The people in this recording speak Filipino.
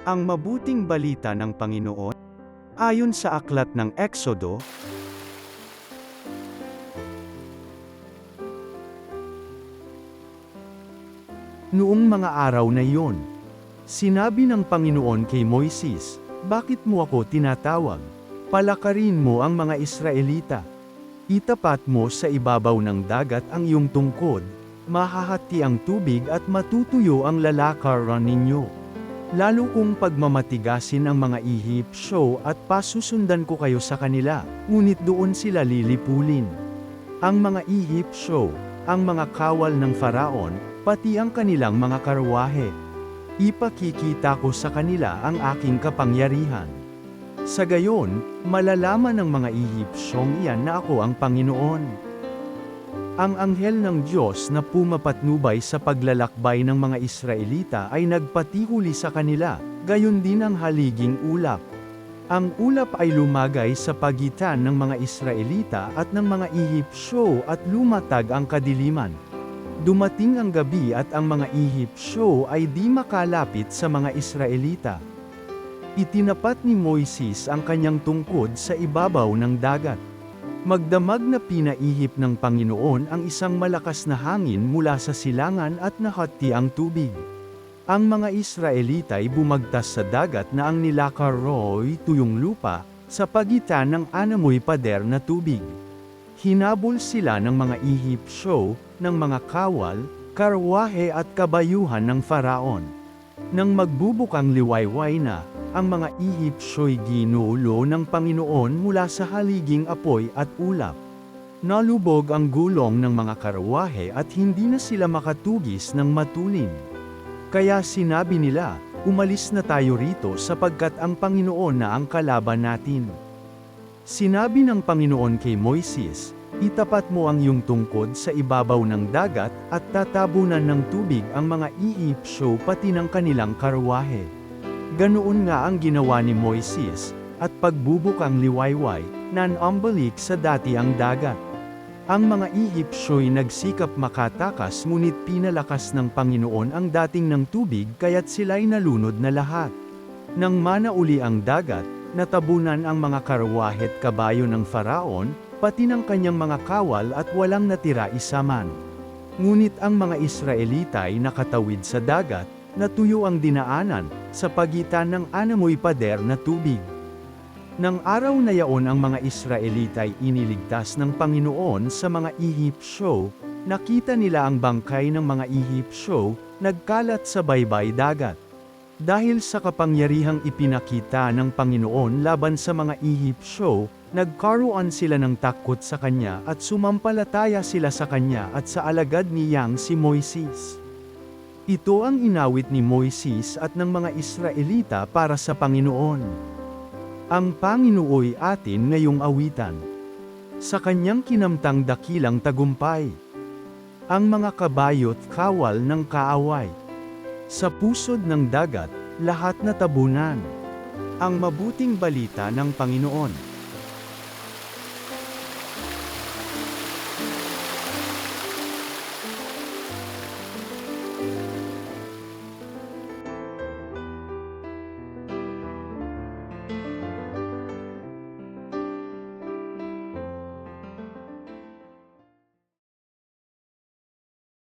Ang mabuting balita ng Panginoon, ayon sa aklat ng Eksodo, noong mga araw na iyon, sinabi ng Panginoon kay Moises, "Bakit mo ako tinatawag? Palakarin mo ang mga Israelita. Itapat mo sa ibabaw ng dagat ang iyong tungkod, mahahati ang tubig at matutuyo ang lalakaran ninyo. Lalo kung pagmamatigasin ang mga Ehipsyo at pasusundan ko kayo sa kanila, ngunit doon sila lilipulin. Ang mga Ehipsyo, ang mga kawal ng Faraon, pati ang kanilang mga karwahe. Ipakikita ko sa kanila ang aking kapangyarihan. Sa gayon, malalaman ng mga Ehipsyong iyan na ako ang Panginoon." Ang anghel ng Diyos na pumapatnubay sa paglalakbay ng mga Israelita ay nagpatihuli sa kanila, gayon din ang haliging ulap. Ang ulap ay lumagay sa pagitan ng mga Israelita at ng mga Ehipsyo at lumatag ang kadiliman. Dumating ang gabi at ang mga Ehipsyo ay di makalapit sa mga Israelita. Itinapat ni Moises ang kanyang tungkod sa ibabaw ng dagat. Magdamag na pinaihip ng Panginoon ang isang malakas na hangin mula sa silangan at nahati ang tubig. Ang mga Israelita ay bumagtas sa dagat na ang nilakaroy tuyong lupa, sa pagitan ng anamoy pader na tubig. Hinabol sila ng mga Ehipsyo, ng mga kawal, karwahe at kabayuhan ng Faraon. Nang magbubukang liwayway na, ang mga Ehipsyo'y ginulo ng Panginoon mula sa haliging apoy at ulap. Nalubog ang gulong ng mga karwahe at hindi na sila makatugis ng matulin. Kaya sinabi nila, "Umalis na tayo rito sapagkat ang Panginoon na ang kalaban natin." Sinabi ng Panginoon kay Moises, "Itapat mo ang iyong tungkod sa ibabaw ng dagat at tatabunan ng tubig ang mga Ehipsyo pati ng kanilang karwahe." Ganoon nga ang ginawa ni Moises, at pagbubukang liwayway, nanambalik sa dati ang dagat. Ang mga Ehipsyo'y nagsikap makatakas ngunit pinalakas ng Panginoon ang dating ng tubig kaya't sila'y nalunod na lahat. Nang manauli ang dagat, natabunan ang mga karwahe't kabayo ng Faraon, pati ng kanyang mga kawal at walang natira isa man. Ngunit ang mga Israelita ay nakatawid sa dagat, natuyo ang dinaanan, sa pagitan ng anamoy pader na tubig. Nang araw na yaon ang mga Israelita ay iniligtas ng Panginoon sa mga Ehipsyo, nakita nila ang bangkay ng mga Ehipsyo, nagkalat sa baybay dagat. Dahil sa kapangyarihang ipinakita ng Panginoon laban sa mga Ehipsyo, nagkaroon sila ng takot sa kanya at sumampalataya sila sa kanya at sa alagad niyang si Moises. Ito ang inawit ni Moises at ng mga Israelita para sa Panginoon. Ang Panginooy atin ngayong awitan. Sa kanyang kinamtang dakilang tagumpay. Ang mga kabayo't kawal ng kaaway. Sa pusod ng dagat, lahat na tabunan. Ang mabuting balita ng Panginoon.